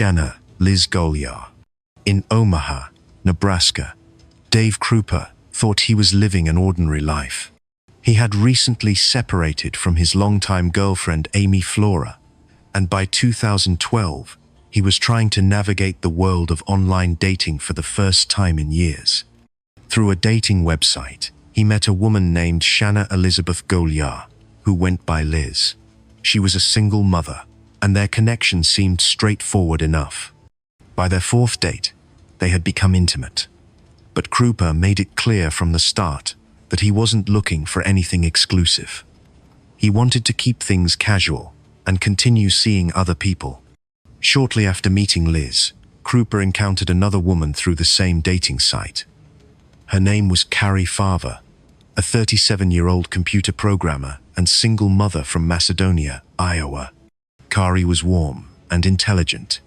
Shanna, Liz Golyar. In Omaha, Nebraska, Dave Krupa thought he was living an ordinary life. He had recently separated from his longtime girlfriend Amy Flora, and by 2012, he was trying to navigate the world of online dating for the first time in years. Through a dating website, he met a woman named Shanna Elizabeth Golyar, who went by Liz. She was a single mother, and their connection seemed straightforward enough. By their fourth date, they had become intimate. But Krupa made it clear from the start that he wasn't looking for anything exclusive. He wanted to keep things casual and continue seeing other people. Shortly after meeting Liz, Krupa encountered another woman through the same dating site. Her name was Carrie Farver, a 37-year-old computer programmer and single mother from Macedonia, Iowa. Carrie was warm and intelligent,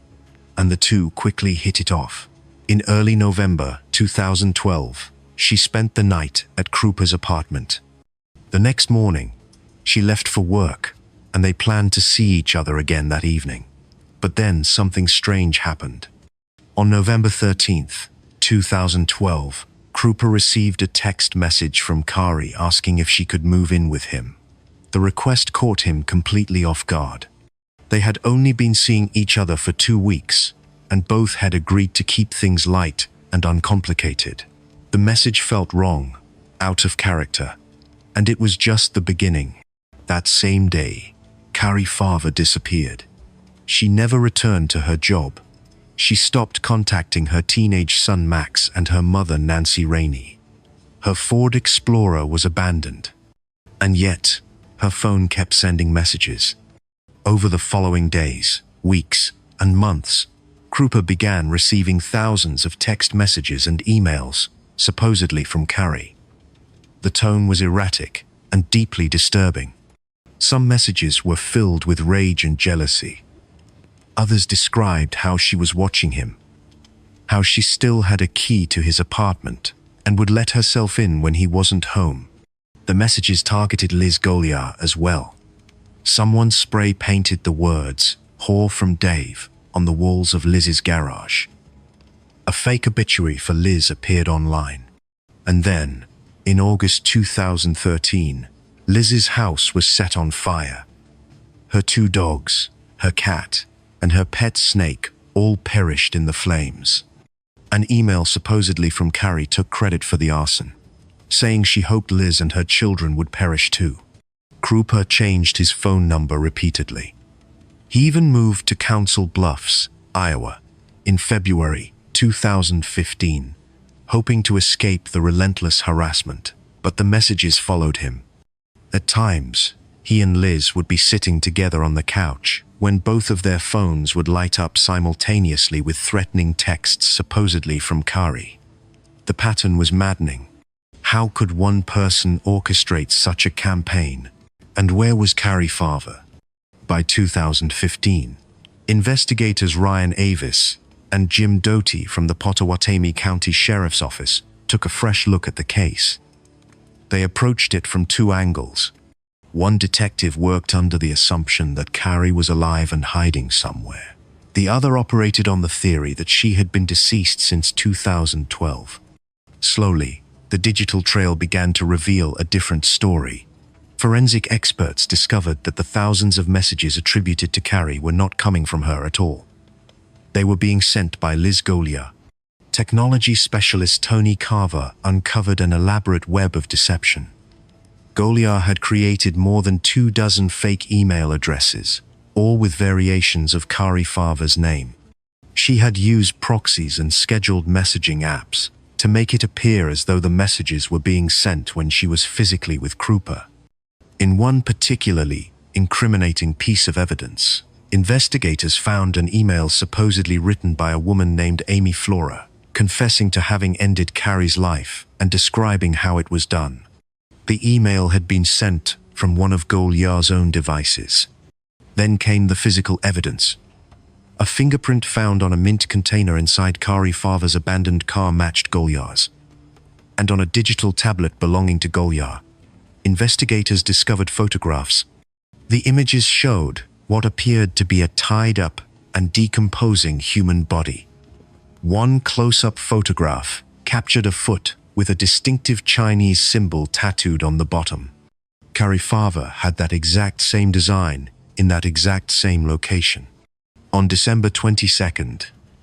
and the two quickly hit it off. In early November 2012, she spent the night at Krupa's apartment. The next morning, she left for work, and they planned to see each other again that evening. But then something strange happened. On November 13th, 2012, Krupa received a text message from Carrie asking if she could move in with him. The request caught him completely off guard. They had only been seeing each other for 2 weeks, and both had agreed to keep things light and uncomplicated. The message felt wrong, out of character, and it was just the beginning. That same day, Carrie Farver disappeared. She never returned to her job. She stopped contacting her teenage son Max and her mother Nancy Rainey. Her Ford Explorer was abandoned. And yet, her phone kept sending messages. Over the following days, weeks, and months, Krupa began receiving thousands of text messages and emails, supposedly from Carrie. The tone was erratic and deeply disturbing. Some messages were filled with rage and jealousy. Others described how she was watching him, how she still had a key to his apartment and would let herself in when he wasn't home. The messages targeted Liz Golyar as well. Someone spray-painted the words, "Whore from Dave," on the walls of Liz's garage. A fake obituary for Liz appeared online. And then, in August 2013, Liz's house was set on fire. Her 2 dogs, her cat, and her pet snake all perished in the flames. An email supposedly from Carrie took credit for the arson, saying she hoped Liz and her children would perish too. Krupa changed his phone number repeatedly. He even moved to Council Bluffs, Iowa, in February 2015, hoping to escape the relentless harassment, but the messages followed him. At times, he and Liz would be sitting together on the couch when both of their phones would light up simultaneously with threatening texts supposedly from Carrie. The pattern was maddening. How could one person orchestrate such a campaign? And where was Carrie Farver? By 2015, investigators Ryan Avis and Jim Doty from the Pottawatomie County Sheriff's Office took a fresh look at the case. They approached it from 2 angles. One detective worked under the assumption that Carrie was alive and hiding somewhere. The other operated on the theory that she had been deceased since 2012. Slowly, the digital trail began to reveal a different story. Forensic experts discovered that the thousands of messages attributed to Carrie were not coming from her at all. They were being sent by Liz Golyar. Technology specialist Tony Carver uncovered an elaborate web of deception. Golyar had created more than 24 fake email addresses, all with variations of Carrie Farver's name. She had used proxies and scheduled messaging apps to make it appear as though the messages were being sent when she was physically with Krupa. In one particularly incriminating piece of evidence, investigators found an email supposedly written by a woman named Amy Flora, confessing to having ended Carrie's life and describing how it was done. The email had been sent from one of Golyar's own devices. Then came the physical evidence. A fingerprint found on a mint container inside Carrie Farver's abandoned car matched Golyar's. And on a digital tablet belonging to Golyar, investigators discovered photographs. The images showed what appeared to be a tied-up, and decomposing human body. One close-up photograph captured a foot with a distinctive Chinese symbol tattooed on the bottom. Carrie Farver had that exact same design in that exact same location. On December 22,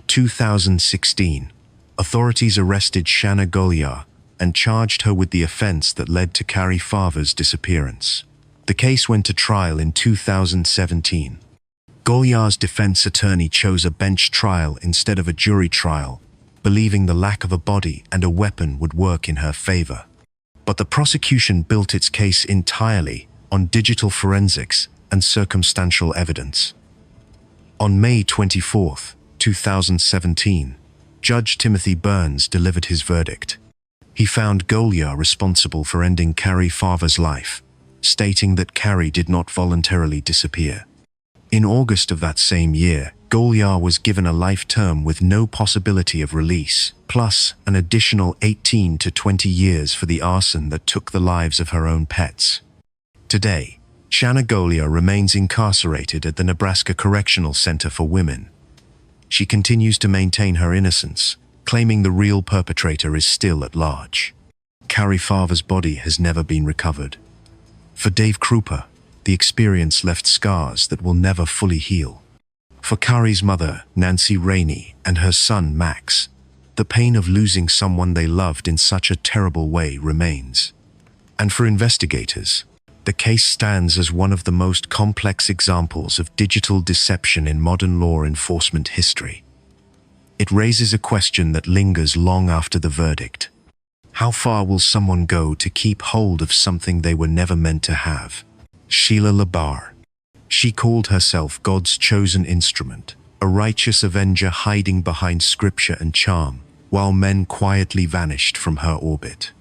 2016, authorities arrested Sheila Golyar and charged her with the offense that led to Carrie Farver's disappearance. The case went to trial in 2017. Golyar's defense attorney chose a bench trial instead of a jury trial, believing the lack of a body and a weapon would work in her favor. But the prosecution built its case entirely on digital forensics and circumstantial evidence. On May 24, 2017, Judge Timothy Burns delivered his verdict. He found Golyar responsible for ending Carrie Farver's life, stating that Carrie did not voluntarily disappear. In August of that same year, Golyar was given a life term with no possibility of release, plus an additional 18 to 20 years for the arson that took the lives of her own pets. Today, Sheila Golyar remains incarcerated at the Nebraska Correctional Center for Women. She continues to maintain her innocence, claiming the real perpetrator is still at large. Carrie Farver's body has never been recovered. For Dave Krupa, the experience left scars that will never fully heal. For Carrie's mother, Nancy Rainey, and her son, Max, the pain of losing someone they loved in such a terrible way remains. And for investigators, the case stands as one of the most complex examples of digital deception in modern law enforcement history. It raises a question that lingers long after the verdict. How far will someone go to keep hold of something they were never meant to have? Sheila LaBarre. She called herself God's chosen instrument, a righteous avenger hiding behind scripture and charm, while men quietly vanished from her orbit.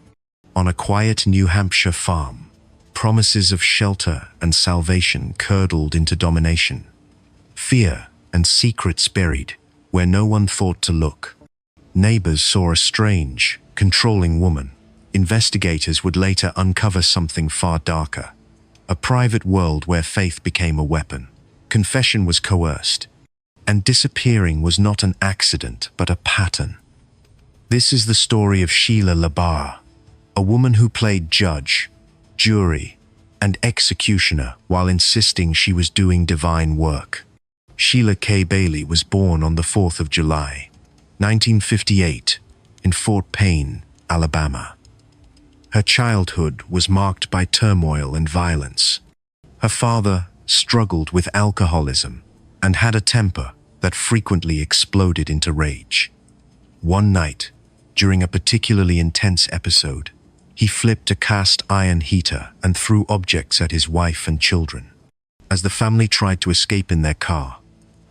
On a quiet New Hampshire farm, promises of shelter and salvation curdled into domination. Fear and secrets buried where no one thought to look. Neighbors saw a strange, controlling woman. Investigators would later uncover something far darker. A private world where faith became a weapon. Confession was coerced. And disappearing was not an accident, but a pattern. This is the story of Sheila LaBarre, a woman who played judge, jury, and executioner while insisting she was doing divine work. Sheila K. Bailey was born on the 4th of July, 1958, in Fort Payne, Alabama. Her childhood was marked by turmoil and violence. Her father struggled with alcoholism and had a temper that frequently exploded into rage. One night, during a particularly intense episode, he flipped a cast iron heater and threw objects at his wife and children. As the family tried to escape in their car,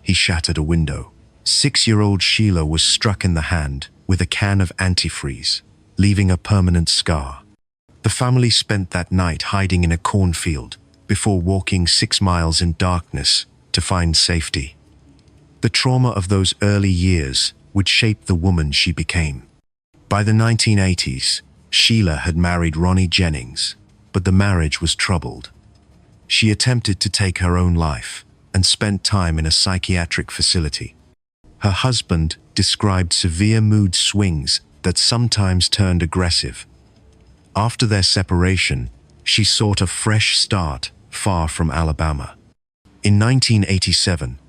he shattered a window. 6-year-old Sheila was struck in the hand with a can of antifreeze, leaving a permanent scar. The family spent that night hiding in a cornfield before walking 6 miles in darkness to find safety. The trauma of those early years would shape the woman she became. By the 1980s, Sheila had married Ronnie Jennings, but the marriage was troubled. She attempted to take her own life and spent time in a psychiatric facility. Her husband described severe mood swings that sometimes turned aggressive. After their separation, she sought a fresh start far from Alabama. In 1987,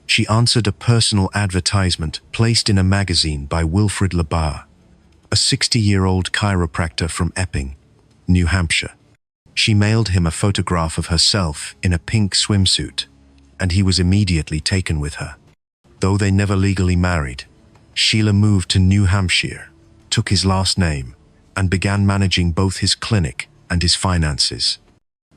she answered a personal advertisement placed in a magazine by Wilfrid LaBarre, a 60-year-old chiropractor from Epping, New Hampshire. She mailed him a photograph of herself in a pink swimsuit, and he was immediately taken with her. Though they never legally married, Sheila moved to New Hampshire, took his last name, and began managing both his clinic and his finances.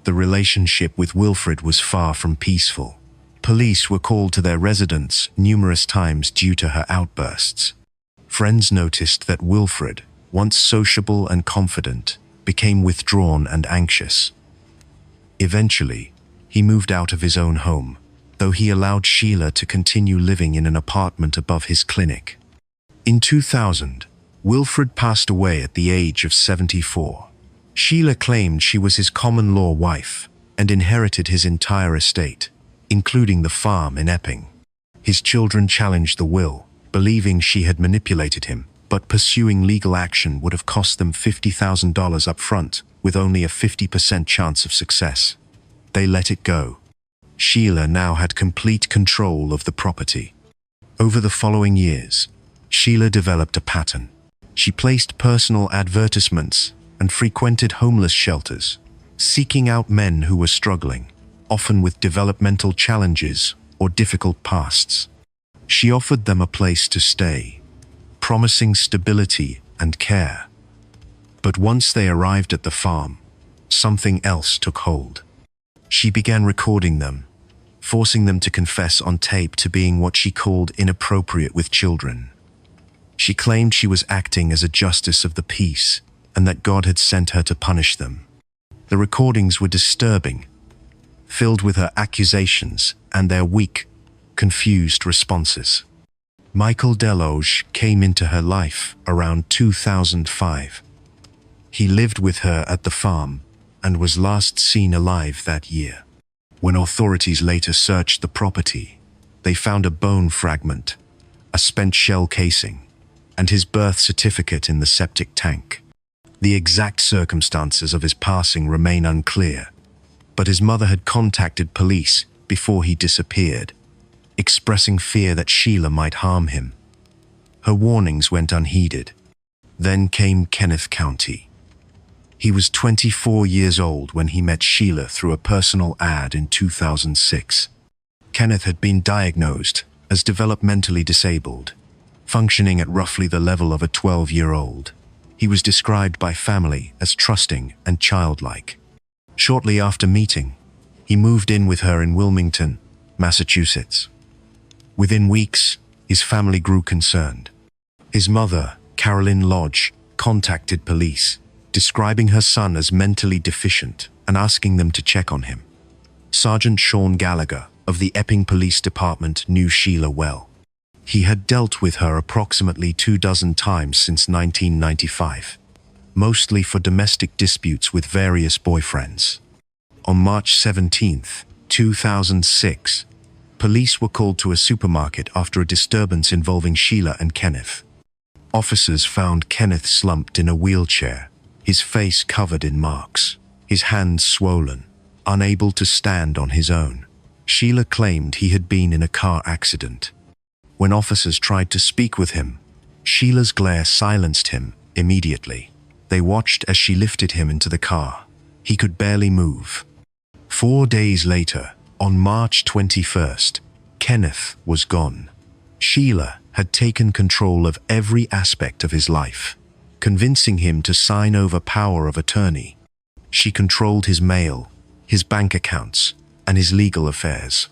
The relationship with Wilfrid was far from peaceful. Police were called to their residence numerous times due to her outbursts. Friends noticed that Wilfrid, once sociable and confident, became withdrawn and anxious. Eventually, he moved out of his own home, though he allowed Sheila to continue living in an apartment above his clinic. In 2000, Wilfrid passed away at the age of 74. Sheila claimed she was his common-law wife and inherited his entire estate, including the farm in Epping. His children challenged the will, believing she had manipulated him, but pursuing legal action would have cost them $50,000 up front, with only a 50% chance of success. They let it go. Sheila now had complete control of the property. Over the following years, Sheila developed a pattern. She placed personal advertisements and frequented homeless shelters, seeking out men who were struggling, often with developmental challenges or difficult pasts. She offered them a place to stay, promising stability and care. But once they arrived at the farm, something else took hold. She began recording them, forcing them to confess on tape to being what she called inappropriate with children. She claimed she was acting as a justice of the peace and that God had sent her to punish them. The recordings were disturbing, filled with her accusations and their weak, confused responses. Michael Deloge came into her life around 2005. He lived with her at the farm and was last seen alive that year. When authorities later searched the property, they found a bone fragment, a spent shell casing, and his birth certificate in the septic tank. The exact circumstances of his passing remain unclear, but his mother had contacted police before he disappeared, expressing fear that Sheila might harm him. Her warnings went unheeded. Then came Kenneth County. He was 24 years old when he met Sheila through a personal ad in 2006. Kenneth had been diagnosed as developmentally disabled, functioning at roughly the level of a 12-year-old. He was described by family as trusting and childlike. Shortly after meeting, he moved in with her in Wilmington, Massachusetts. Within weeks, his family grew concerned. His mother, Carolyn Lodge, contacted police, describing her son as mentally deficient and asking them to check on him. Sergeant Sean Gallagher of the Epping Police Department knew Sheila well. He had dealt with her approximately 24 times since 1995, mostly for domestic disputes with various boyfriends. On March 17, 2006, police were called to a supermarket after a disturbance involving Sheila and Kenneth. Officers found Kenneth slumped in a wheelchair, his face covered in marks, his hands swollen, unable to stand on his own. Sheila claimed he had been in a car accident. When officers tried to speak with him, Sheila's glare silenced him immediately. They watched as she lifted him into the car. He could barely move. 4 days later, on March 21st, Kenneth was gone. Sheila had taken control of every aspect of his life, convincing him to sign over power of attorney. She controlled his mail, his bank accounts, and his legal affairs.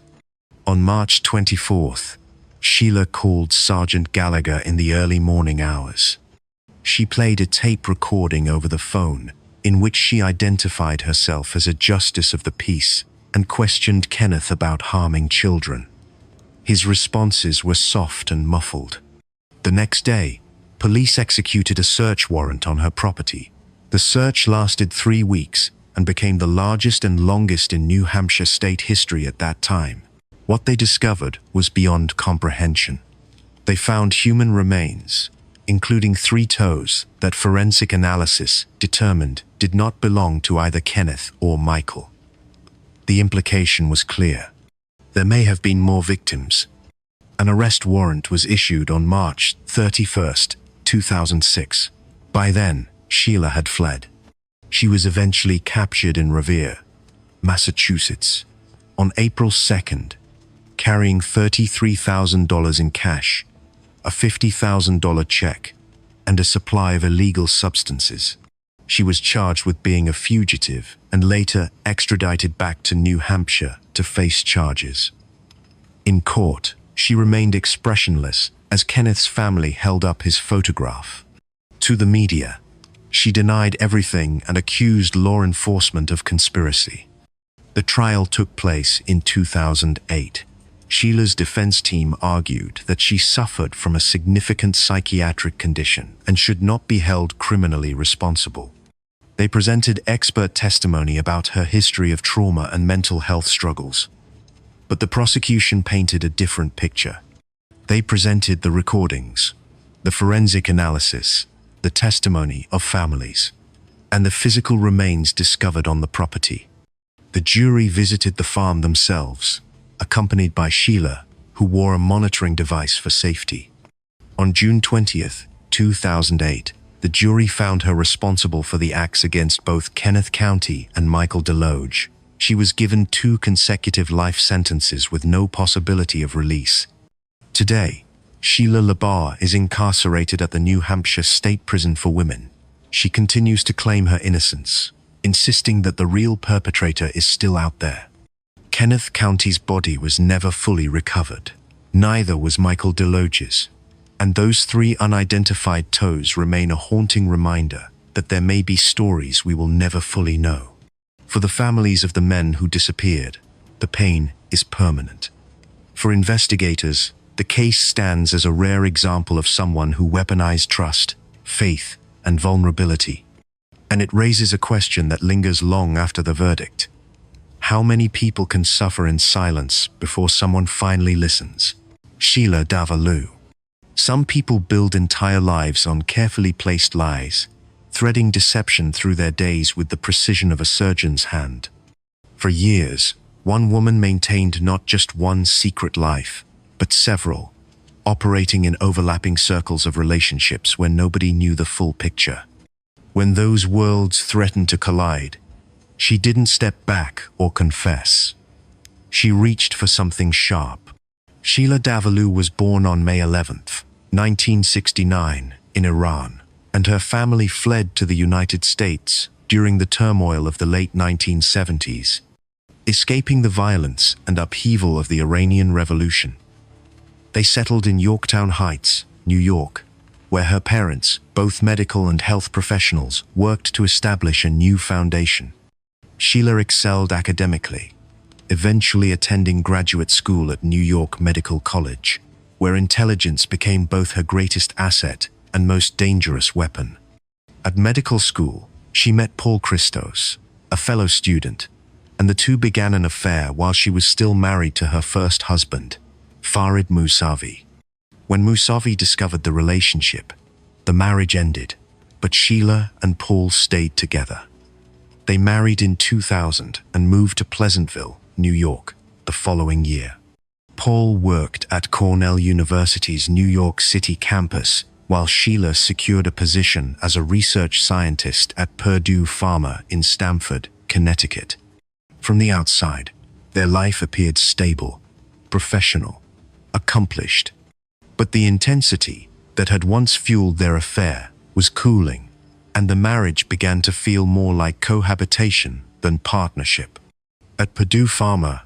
On March 24th, Sheila called Sergeant Gallagher in the early morning hours. She played a tape recording over the phone in which she identified herself as a justice of the peace and questioned Kenneth about harming children. His responses were soft and muffled. The next day, police executed a search warrant on her property. The search lasted 3 weeks and became the largest and longest in New Hampshire state history at that time. What they discovered was beyond comprehension. They found human remains, including 3 toes that forensic analysis determined did not belong to either Kenneth or Michael. The implication was clear. There may have been more victims. An arrest warrant was issued on March 31st, 2006. By then, Sheila had fled. She was eventually captured in Revere, Massachusetts, on April 2nd, carrying $33,000 in cash, a $50,000 check, and a supply of illegal substances. She was charged with being a fugitive and later extradited back to New Hampshire to face charges. In court, she remained expressionless as Kenneth's family held up his photograph. To the media, she denied everything and accused law enforcement of conspiracy. The trial took place in 2008. Sheila's defense team argued that she suffered from a significant psychiatric condition and should not be held criminally responsible. They presented expert testimony about her history of trauma and mental health struggles. But the prosecution painted a different picture. They presented the recordings, the forensic analysis, the testimony of families, and the physical remains discovered on the property. The jury visited the farm themselves, accompanied by Sheila, who wore a monitoring device for safety. On June 20th, 2008, the jury found her responsible for the acts against both Kenneth County and Michael Deloge. She was given 2 consecutive life sentences with no possibility of release. Today, Sheila LaBarre is incarcerated at the New Hampshire State Prison for Women. She continues to claim her innocence, insisting that the real perpetrator is still out there. Kenneth County's body was never fully recovered. Neither was Michael Deloge's. And those 3 unidentified toes remain a haunting reminder that there may be stories we will never fully know. For the families of the men who disappeared, the pain is permanent. For investigators, the case stands as a rare example of someone who weaponized trust, faith, and vulnerability. And it raises a question that lingers long after the verdict. How many people can suffer in silence before someone finally listens? Sheila Davalloo. Some people build entire lives on carefully placed lies, threading deception through their days with the precision of a surgeon's hand. For years, one woman maintained not just one secret life, but several, operating in overlapping circles of relationships where nobody knew the full picture. When those worlds threatened to collide, she didn't step back or confess. She reached for something sharp. Sheila Davalloo was born on May 11th, 1969, in Iran, and her family fled to the United States during the turmoil of the late 1970s, escaping the violence and upheaval of the Iranian Revolution. They settled in Yorktown Heights, New York, where her parents, both medical and health professionals, worked to establish a new foundation. Sheila excelled academically, eventually attending graduate school at New York Medical College, where intelligence became both her greatest asset and most dangerous weapon. At medical school, she met Paul Christos, a fellow student, and the two began an affair while she was still married to her first husband, Farid Mousavi. When Mousavi discovered the relationship, the marriage ended, but Sheila and Paul stayed together. They married in 2000 and moved to Pleasantville, New York, the following year. Paul worked at Cornell University's New York City campus, while Sheila secured a position as a research scientist at Purdue Pharma in Stamford, Connecticut. From the outside, their life appeared stable, professional, accomplished. But the intensity that had once fueled their affair was cooling, and the marriage began to feel more like cohabitation than partnership. At Purdue Pharma,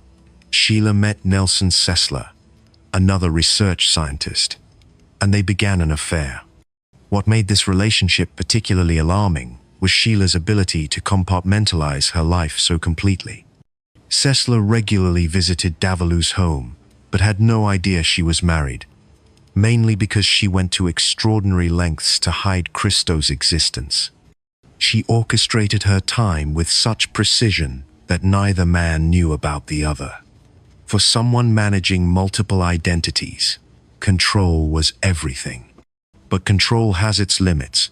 Sheila met Nelson Sessler, another research scientist, and they began an affair. What made this relationship particularly alarming was Sheila's ability to compartmentalize her life so completely. Sessler regularly visited Davalloo's home, but had no idea she was married, mainly because she went to extraordinary lengths to hide Christo's existence. She orchestrated her time with such precision that neither man knew about the other. For someone managing multiple identities, control was everything. But control has its limits.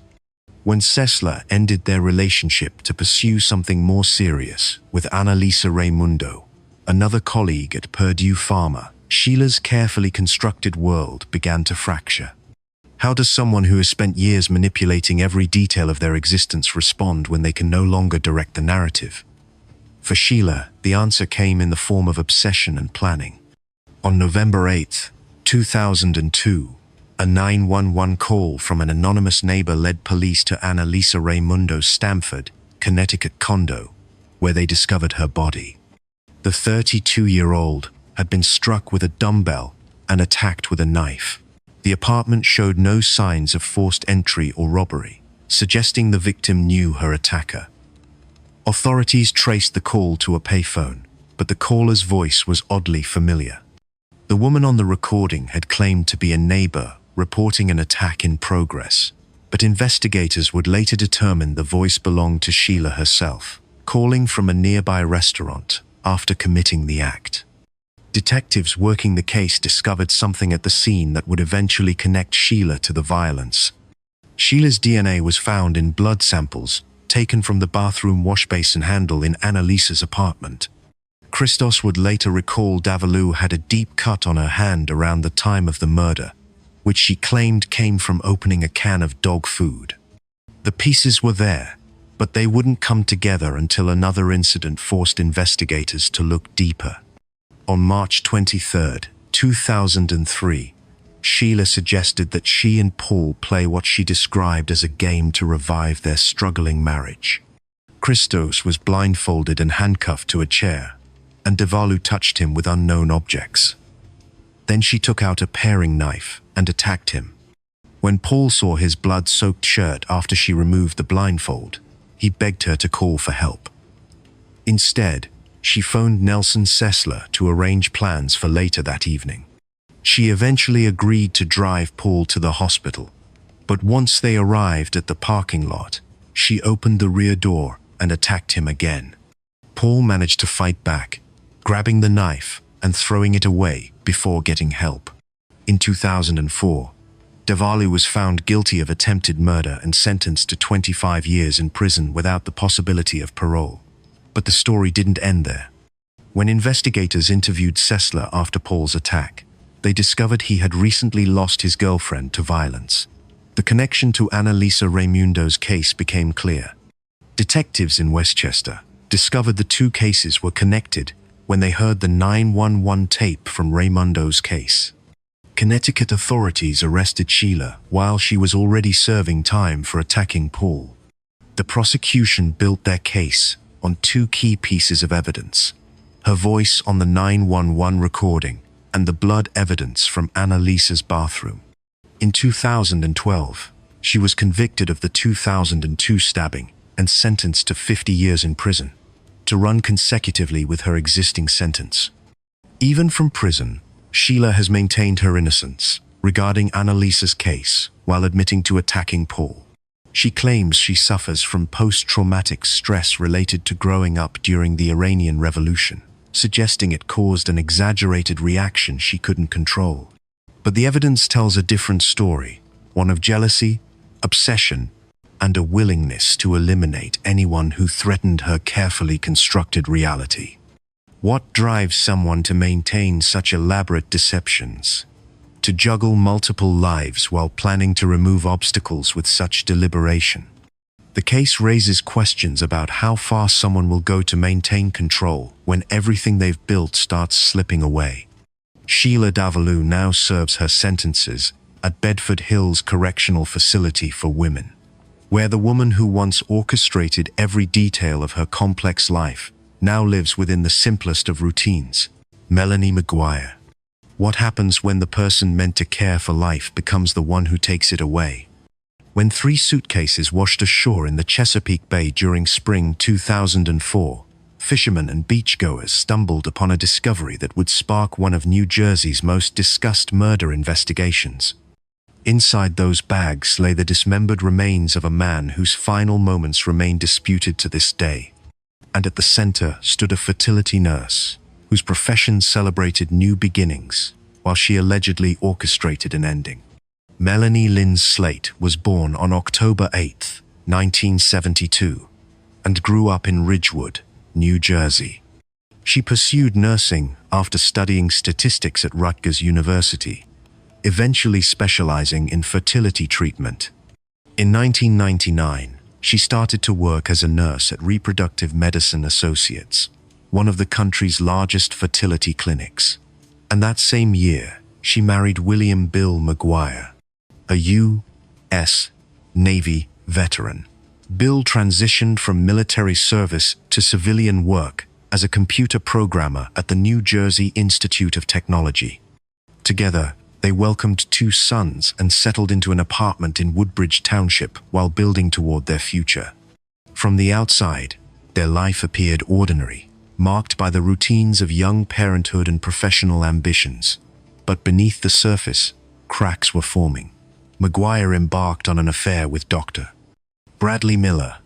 When Sessler ended their relationship to pursue something more serious with Annalisa Raimundo, another colleague at Purdue Pharma, Sheila's carefully constructed world began to fracture. How does someone who has spent years manipulating every detail of their existence respond when they can no longer direct the narrative? For Sheila, the answer came in the form of obsession and planning. On November 8, 2002, a 911 call from an anonymous neighbor led police to Annalisa Raimundo's Stamford, Connecticut condo, where they discovered her body. The 32-year-old had been struck with a dumbbell and attacked with a knife. The apartment showed no signs of forced entry or robbery, suggesting the victim knew her attacker. Authorities traced the call to a payphone, but the caller's voice was oddly familiar. The woman on the recording had claimed to be a neighbor reporting an attack in progress, but investigators would later determine the voice belonged to Sheila herself, calling from a nearby restaurant after committing the act. Detectives working the case discovered something at the scene that would eventually connect Sheila to the violence. Sheila's DNA was found in blood samples taken from the bathroom washbasin handle in Annalisa's apartment. Christos would later recall Davalloo had a deep cut on her hand around the time of the murder, which she claimed came from opening a can of dog food. The pieces were there, but they wouldn't come together until another incident forced investigators to look deeper. On March 23, 2003, Sheila suggested that she and Paul play what she described as a game to revive their struggling marriage. Christos was blindfolded and handcuffed to a chair, and Davalloo touched him with unknown objects. Then she took out a paring knife and attacked him. When Paul saw his blood-soaked shirt after she removed the blindfold, he begged her to call for help. Instead, she phoned Nelson Sessler to arrange plans for later that evening. She eventually agreed to drive Paul to the hospital, but once they arrived at the parking lot, she opened the rear door and attacked him again. Paul managed to fight back, grabbing the knife and throwing it away before getting help. In 2004, Davalloo was found guilty of attempted murder and sentenced to 25 years in prison without the possibility of parole. But the story didn't end there. When investigators interviewed Sessler after Paul's attack, they discovered he had recently lost his girlfriend to violence. The connection to Annalisa Raimundo's case became clear. Detectives in Westchester discovered the two cases were connected when they heard the 911 tape from Raimundo's case. Connecticut authorities arrested Sheila while she was already serving time for attacking Paul. The prosecution built their case on two key pieces of evidence: her voice on the 911 recording and the blood evidence from Annalisa's bathroom. In 2012, she was convicted of the 2002 stabbing and sentenced to 50 years in prison, to run consecutively with her existing sentence. Even from prison, Sheila has maintained her innocence regarding Annalisa's case while admitting to attacking Paul. She claims she suffers from post-traumatic stress related to growing up during the Iranian Revolution, suggesting it caused an exaggerated reaction she couldn't control. But the evidence tells a different story, one of jealousy, obsession, and a willingness to eliminate anyone who threatened her carefully constructed reality. What drives someone to maintain such elaborate deceptions? To juggle multiple lives while planning to remove obstacles with such deliberation? The case raises questions about how far someone will go to maintain control when everything they've built starts slipping away. Sheila Davalloo now serves her sentences at Bedford Hills Correctional Facility for Women, where the woman who once orchestrated every detail of her complex life now lives within the simplest of routines. Melanie Maguire. What happens when the person meant to care for life becomes the one who takes it away? When 3 suitcases washed ashore in the Chesapeake Bay during spring 2004, fishermen and beachgoers stumbled upon a discovery that would spark one of New Jersey's most discussed murder investigations. Inside those bags lay the dismembered remains of a man whose final moments remain disputed to this day. And at the center stood a fertility nurse, whose profession celebrated new beginnings, while she allegedly orchestrated an ending. Melanie Lynn Slate was born on October 8, 1972, and grew up in Ridgewood, New Jersey. She pursued nursing after studying statistics at Rutgers University, eventually specializing in fertility treatment. In 1999, she started to work as a nurse at Reproductive Medicine Associates, one of the country's largest fertility clinics. And that same year, she married William Bill Maguire, a U.S. Navy veteran. Bill transitioned from military service to civilian work as a computer programmer at the New Jersey Institute of Technology. Together, they welcomed 2 sons and settled into an apartment in Woodbridge Township while building toward their future. From the outside, their life appeared ordinary, marked by the routines of young parenthood and professional ambitions. But beneath the surface, cracks were forming. Maguire embarked on an affair with Dr. Bradley Miller,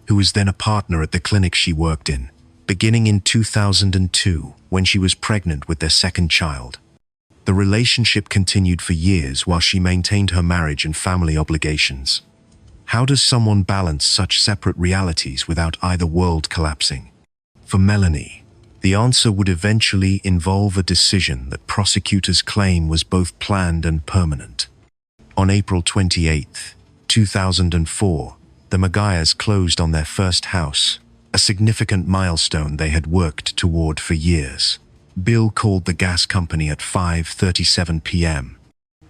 who was then a partner at the clinic she worked in, beginning in 2002 when she was pregnant with their second child. The relationship continued for years while she maintained her marriage and family obligations. How does someone balance such separate realities without either world collapsing? For Melanie, the answer would eventually involve a decision that prosecutors claim was both planned and permanent. On April 28, 2004, the Maguires closed on their first house, a significant milestone they had worked toward for years. Bill called the gas company at 5:37 p.m.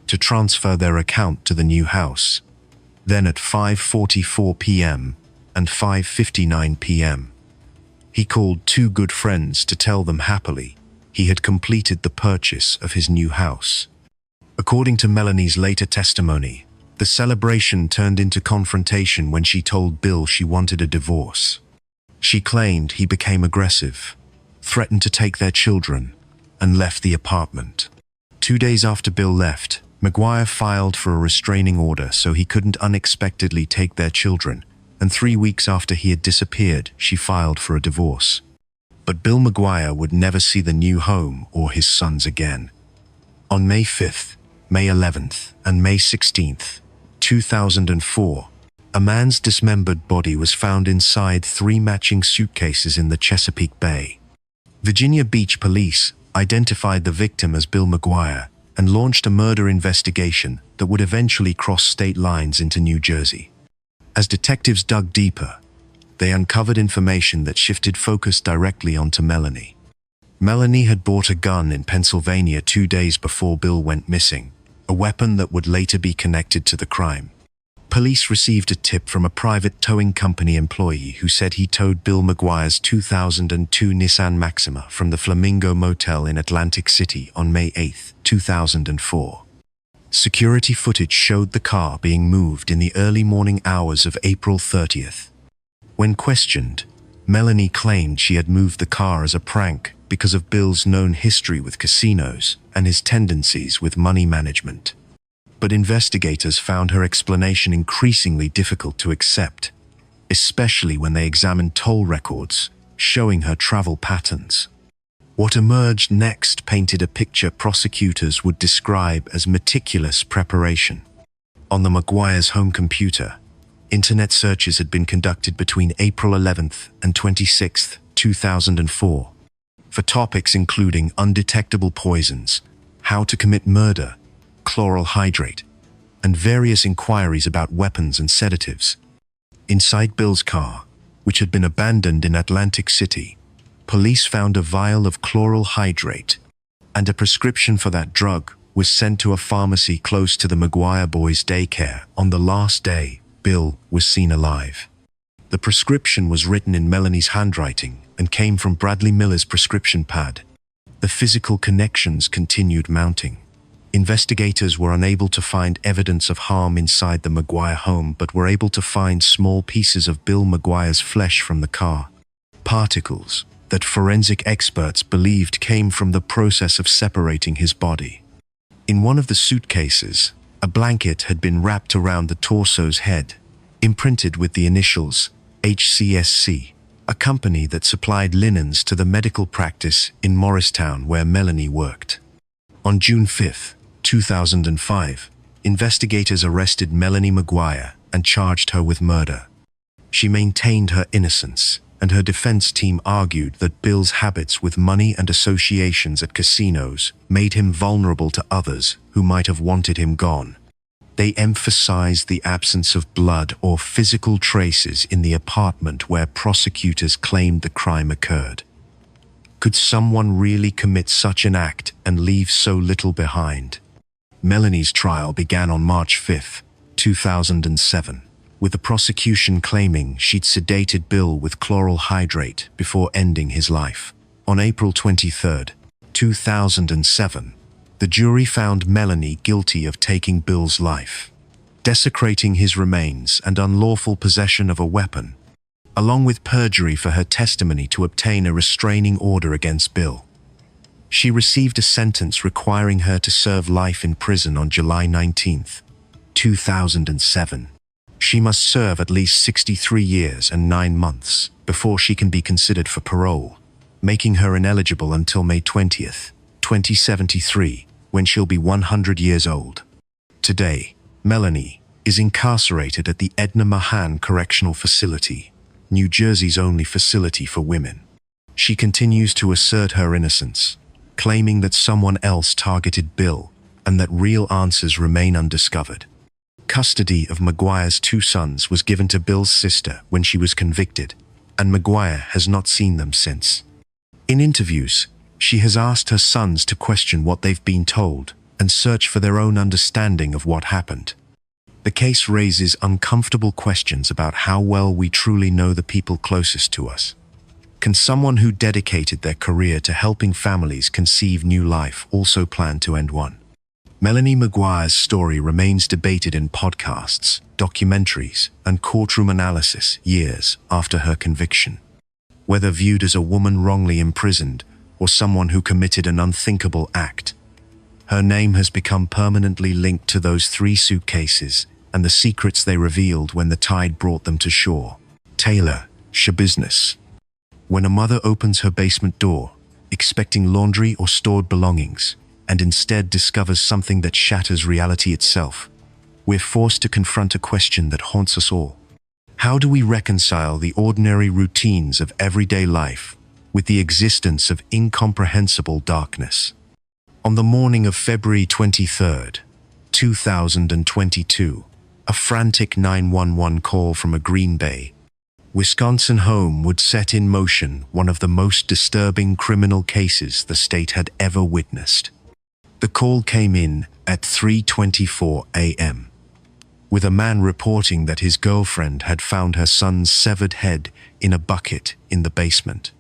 to transfer their account to the new house. Then at 5:44 p.m. and 5:59 p.m., he called two good friends to tell them happily he had completed the purchase of his new house. According to Melanie's later testimony, the celebration turned into confrontation when she told Bill she wanted a divorce. She claimed he became aggressive, threatened to take their children, and left the apartment. 2 days after Bill left, Maguire filed for a restraining order so he couldn't unexpectedly take their children, and 3 weeks after he had disappeared, she filed for a divorce. But Bill Maguire would never see the new home or his sons again. On May 5th, May 11th, and May 16th, 2004, a man's dismembered body was found inside 3 matching suitcases in the Chesapeake Bay. Virginia Beach police identified the victim as Bill Maguire and launched a murder investigation that would eventually cross state lines into New Jersey. As detectives dug deeper, they uncovered information that shifted focus directly onto Melanie. Melanie had bought a gun in Pennsylvania 2 days before Bill went missing, a weapon that would later be connected to the crime. Police received a tip from a private towing company employee who said he towed Bill Maguire's 2002 Nissan Maxima from the Flamingo Motel in Atlantic City on May 8, 2004. Security footage showed the car being moved in the early morning hours of April 30th. When questioned, Melanie claimed she had moved the car as a prank because of Bill's known history with casinos and his tendencies with money management. But investigators found her explanation increasingly difficult to accept, especially when they examined toll records showing her travel patterns. What emerged next painted a picture prosecutors would describe as meticulous preparation. On the Maguires' home computer, internet searches had been conducted between April 11th and 26th, 2004, for topics including undetectable poisons, how to commit murder, chloral hydrate, and various inquiries about weapons and sedatives. Inside Bill's car, which had been abandoned in Atlantic City, police found a vial of chloral hydrate, and a prescription for that drug was sent to a pharmacy close to the Maguire boys' daycare on the last day Bill was seen alive. The prescription was written in Melanie's handwriting and came from Bradley Miller's prescription pad. The physical connections continued mounting. Investigators were unable to find evidence of harm inside the Maguire home, but were able to find small pieces of Bill Maguire's flesh from the car. Particles that forensic experts believed came from the process of separating his body. In one of the suitcases, a blanket had been wrapped around the torso's head, imprinted with the initials HCSC, a company that supplied linens to the medical practice in Morristown where Melanie worked. On June 5, 2005, investigators arrested Melanie Maguire and charged her with murder. She maintained her innocence, and her defense team argued that Bill's habits with money and associations at casinos made him vulnerable to others who might have wanted him gone. They emphasized the absence of blood or physical traces in the apartment where prosecutors claimed the crime occurred. Could someone really commit such an act and leave so little behind? Melanie's trial began on March 5, 2007, with the prosecution claiming she'd sedated Bill with chloral hydrate before ending his life. On April 23, 2007, the jury found Melanie guilty of taking Bill's life, desecrating his remains and unlawful possession of a weapon, along with perjury for her testimony to obtain a restraining order against Bill. She received a sentence requiring her to serve life in prison on July 19, 2007. She must serve at least 63 years and 9 months before she can be considered for parole, making her ineligible until May 20th, 2073, when she'll be 100 years old. Today, Melanie is incarcerated at the Edna Mahan Correctional Facility, New Jersey's only facility for women. She continues to assert her innocence, claiming that someone else targeted Bill and that real answers remain undiscovered. Custody of Maguire's 2 sons was given to Bill's sister when she was convicted, and Maguire has not seen them since. In interviews, she has asked her sons to question what they've been told and search for their own understanding of what happened. The case raises uncomfortable questions about how well we truly know the people closest to us. Can someone who dedicated their career to helping families conceive new life also plan to end one? Melanie Maguire's story remains debated in podcasts, documentaries, and courtroom analysis years after her conviction. Whether viewed as a woman wrongly imprisoned or someone who committed an unthinkable act, her name has become permanently linked to those 3 suitcases and the secrets they revealed when the tide brought them to shore. Taylor, Schabusiness. When a mother opens her basement door, expecting laundry or stored belongings, and instead discovers something that shatters reality itself, we're forced to confront a question that haunts us all. How do we reconcile the ordinary routines of everyday life with the existence of incomprehensible darkness? On the morning of February 23, 2022, a frantic 911 call from a Green Bay, Wisconsin home would set in motion one of the most disturbing criminal cases the state had ever witnessed. The call came in at 3:24 a.m., with a man reporting that his girlfriend had found her son's severed head in a bucket in the basement.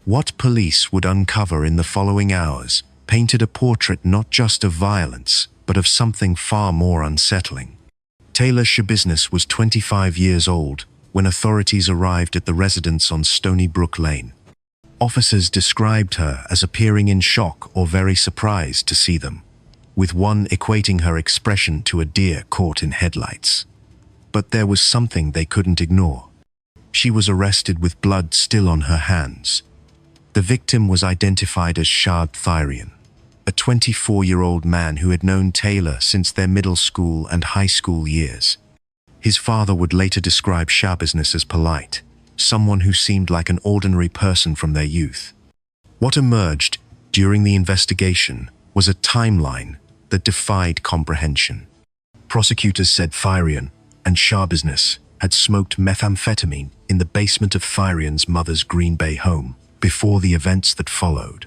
What police would uncover in the following hours painted a portrait not just of violence, but of something far more unsettling. Taylor Schabusiness was 25 years old when authorities arrived at the residence on Stony Brook Lane. Officers described her as appearing in shock or very surprised to see them, with one equating her expression to a deer caught in headlights. But there was something they couldn't ignore. She was arrested with blood still on her hands. The victim was identified as Shad Thyrian, a 24-year-old man who had known Taylor since their middle school and high school years. His father would later describe Schabusiness as polite, someone who seemed like an ordinary person from their youth. What emerged during the investigation was a timeline that defied comprehension. Prosecutors said Thyrian and Schabusiness had smoked methamphetamine in the basement of Thyrian's mother's Green Bay home before the events that followed.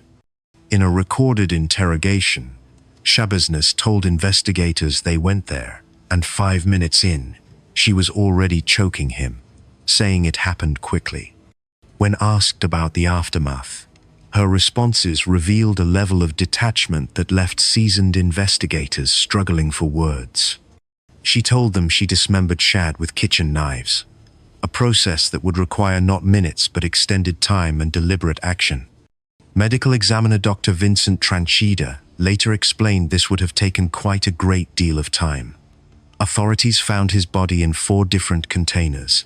In a recorded interrogation, Schabusiness told investigators they went there, and 5 minutes in, she was already choking him, saying it happened quickly. When asked about the aftermath, her responses revealed a level of detachment that left seasoned investigators struggling for words. She told them she dismembered Shad with kitchen knives, a process that would require not minutes but extended time and deliberate action. Medical examiner Dr. Vincent Tranchida later explained this would have taken quite a great deal of time. Authorities found his body in 4 different containers.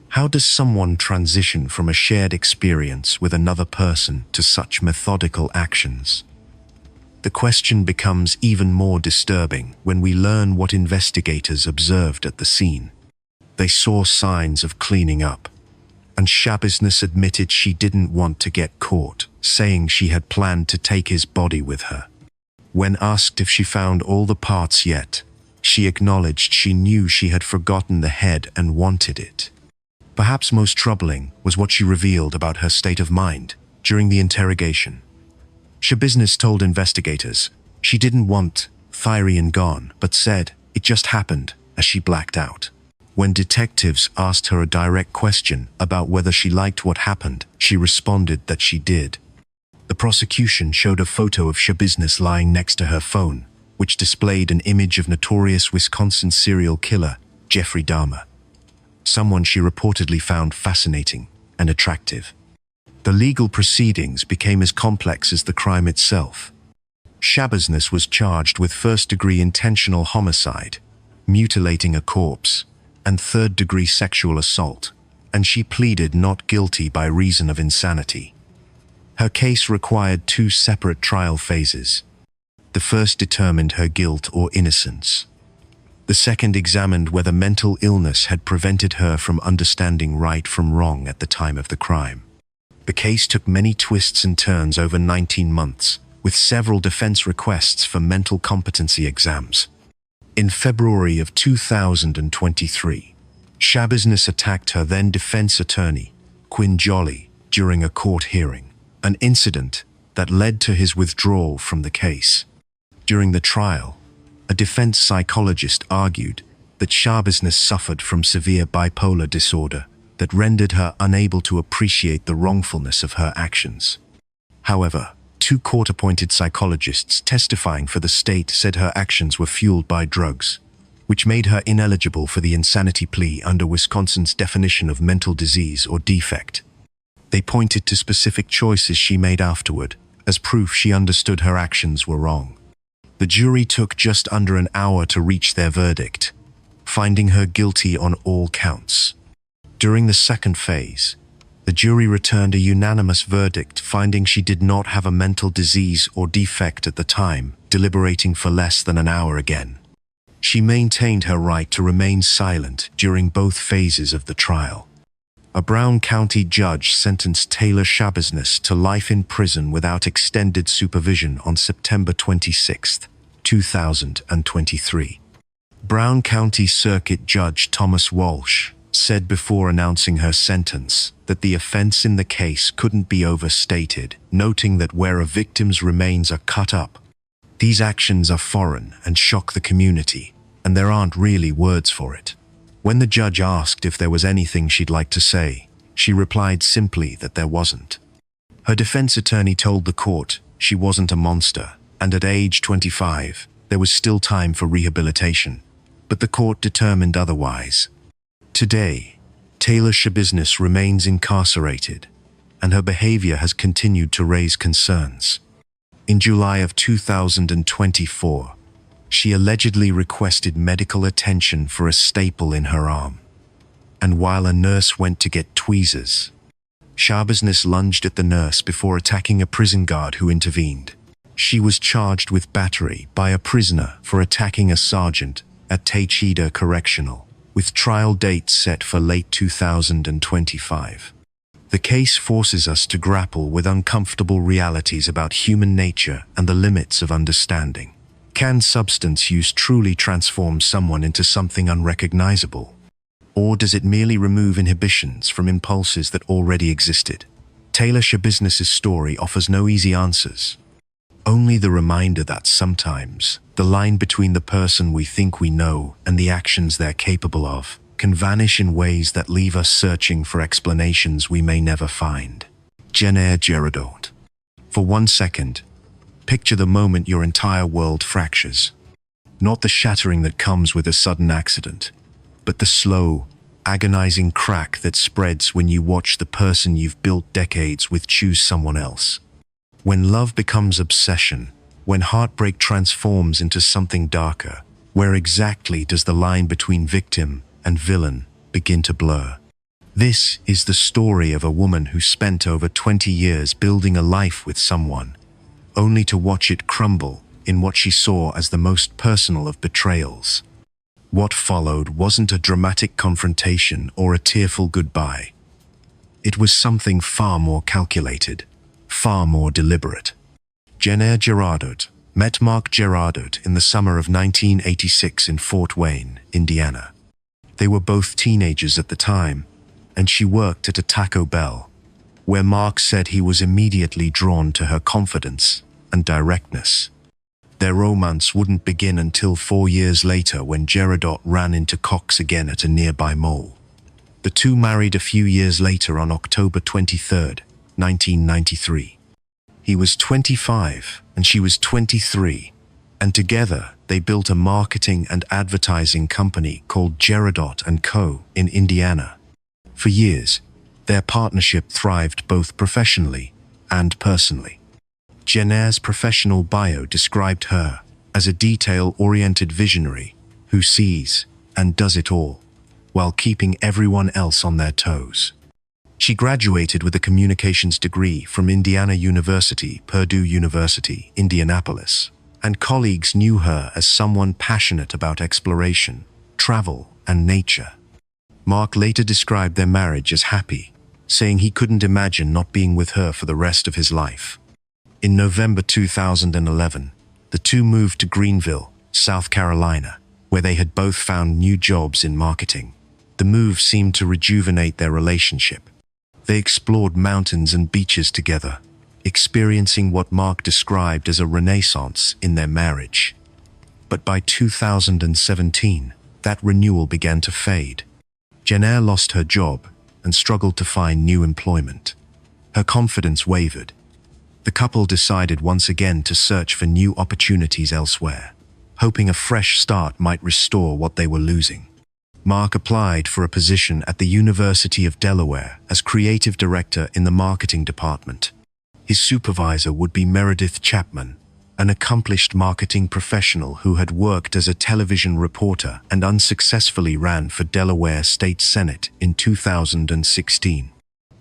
How does someone transition from a shared experience with another person to such methodical actions? The question becomes even more disturbing when we learn what investigators observed at the scene. They saw signs of cleaning up, and Schabusiness admitted she didn't want to get caught, saying she had planned to take his body with her. When asked if she found all the parts yet, she acknowledged she knew she had forgotten the head and wanted it. Perhaps most troubling was what she revealed about her state of mind during the interrogation. Schabusiness told investigators she didn't want Thyrian gone, but said it just happened as she blacked out. When detectives asked her a direct question about whether she liked what happened, she responded that she did. The prosecution showed a photo of Schabusiness lying next to her phone, which displayed an image of notorious Wisconsin serial killer Jeffrey Dahmer, someone she reportedly found fascinating and attractive. The legal proceedings became as complex as the crime itself. Schabusiness was charged with first-degree intentional homicide, mutilating a corpse, and third-degree sexual assault, and she pleaded not guilty by reason of insanity. Her case required two separate trial phases. The first determined her guilt or innocence. The second examined whether mental illness had prevented her from understanding right from wrong at the time of the crime. The case took many twists and turns over 19 months, with several defense requests for mental competency exams. In February of 2023, Schabusiness attacked her then defense attorney, Quinn Jolly, during a court hearing, an incident that led to his withdrawal from the case. During the trial, a defense psychologist argued that Schabusiness suffered from severe bipolar disorder that rendered her unable to appreciate the wrongfulness of her actions. However, two court-appointed psychologists testifying for the state said her actions were fueled by drugs, which made her ineligible for the insanity plea under Wisconsin's definition of mental disease or defect. They pointed to specific choices she made afterward as proof she understood her actions were wrong. The jury took just under an hour to reach their verdict, finding her guilty on all counts. During the second phase, the jury returned a unanimous verdict finding she did not have a mental disease or defect at the time, deliberating for less than an hour again. She maintained her right to remain silent during both phases of the trial. A Brown County judge sentenced Taylor Schabusiness to life in prison without extended supervision on September 26, 2023. Brown County Circuit Judge Thomas Walsh said before announcing her sentence that the offense in the case couldn't be overstated, noting that where a victim's remains are cut up, these actions are foreign and shock the community, and there aren't really words for it. When the judge asked if there was anything she'd like to say, she replied simply that there wasn't. Her defense attorney told the court she wasn't a monster, and at age 25, there was still time for rehabilitation, but the court determined otherwise. Today, Taylor Schabusiness remains incarcerated, and her behavior has continued to raise concerns. In July of 2024, she allegedly requested medical attention for a staple in her arm, and while a nurse went to get tweezers, Schabusiness lunged at the nurse before attacking a prison guard who intervened. She was charged with battery by a prisoner for attacking a sergeant at Taycheedah Correctional, with trial dates set for late 2025. The case forces us to grapple with uncomfortable realities about human nature and the limits of understanding. Can substance use truly transform someone into something unrecognizable? Or does it merely remove inhibitions from impulses that already existed? Taylor Schabusiness's story offers no easy answers. Only the reminder that sometimes the line between the person we think we know and the actions they're capable of can vanish in ways that leave us searching for explanations we may never find. Gerardots. For 1 second, picture the moment your entire world fractures. Not the shattering that comes with a sudden accident, but the slow, agonizing crack that spreads when you watch the person you've built decades with choose someone else. When love becomes obsession, when heartbreak transforms into something darker, where exactly does the line between victim and villain begin to blur? This is the story of a woman who spent over 20 years building a life with someone, only to watch it crumble in what she saw as the most personal of betrayals. What followed wasn't a dramatic confrontation or a tearful goodbye. It was something far more calculated, far more deliberate. Gerardots met Mark Gerardots in the summer of 1986 in Fort Wayne, Indiana. They were both teenagers at the time, and she worked at a Taco Bell, where Mark said he was immediately drawn to her confidence and directness. Their romance wouldn't begin until 4 years later when Gerardots ran into Cox again at a nearby mall. The two married a few years later on October 23, 1993. He was 25 and she was 23, and together they built a marketing and advertising company called Gerardots & Co. in Indiana. For years, their partnership thrived both professionally and personally. Jenner's professional bio described her as a detail-oriented visionary who sees and does it all, while keeping everyone else on their toes. She graduated with a communications degree from Indiana University, Purdue University, Indianapolis, and colleagues knew her as someone passionate about exploration, travel, and nature. Mark later described their marriage as happy, saying he couldn't imagine not being with her for the rest of his life. In November 2011, the two moved to Greenville, South Carolina, where they had both found new jobs in marketing. The move seemed to rejuvenate their relationship. They explored mountains and beaches together, experiencing what Mark described as a renaissance in their marriage. But by 2017, that renewal began to fade. Jennair lost her job and struggled to find new employment. Her confidence wavered. The couple decided once again to search for new opportunities elsewhere, hoping a fresh start might restore what they were losing. Mark applied for a position at the University of Delaware as creative director in the marketing department. His supervisor would be Meredith Chapman, an accomplished marketing professional who had worked as a television reporter and unsuccessfully ran for Delaware State Senate in 2016.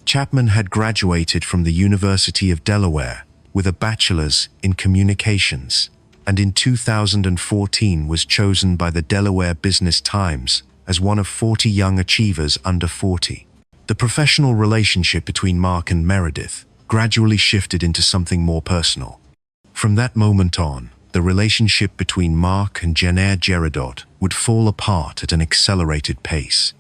Chapman had graduated from the University of Delaware with a bachelor's in communications, and in 2014 was chosen by the Delaware Business Times as one of 40 young achievers under 40. The professional relationship between Mark and Meredith gradually shifted into something more personal. From that moment on, the relationship between Mark and Jennair Gerardot would fall apart at an accelerated pace.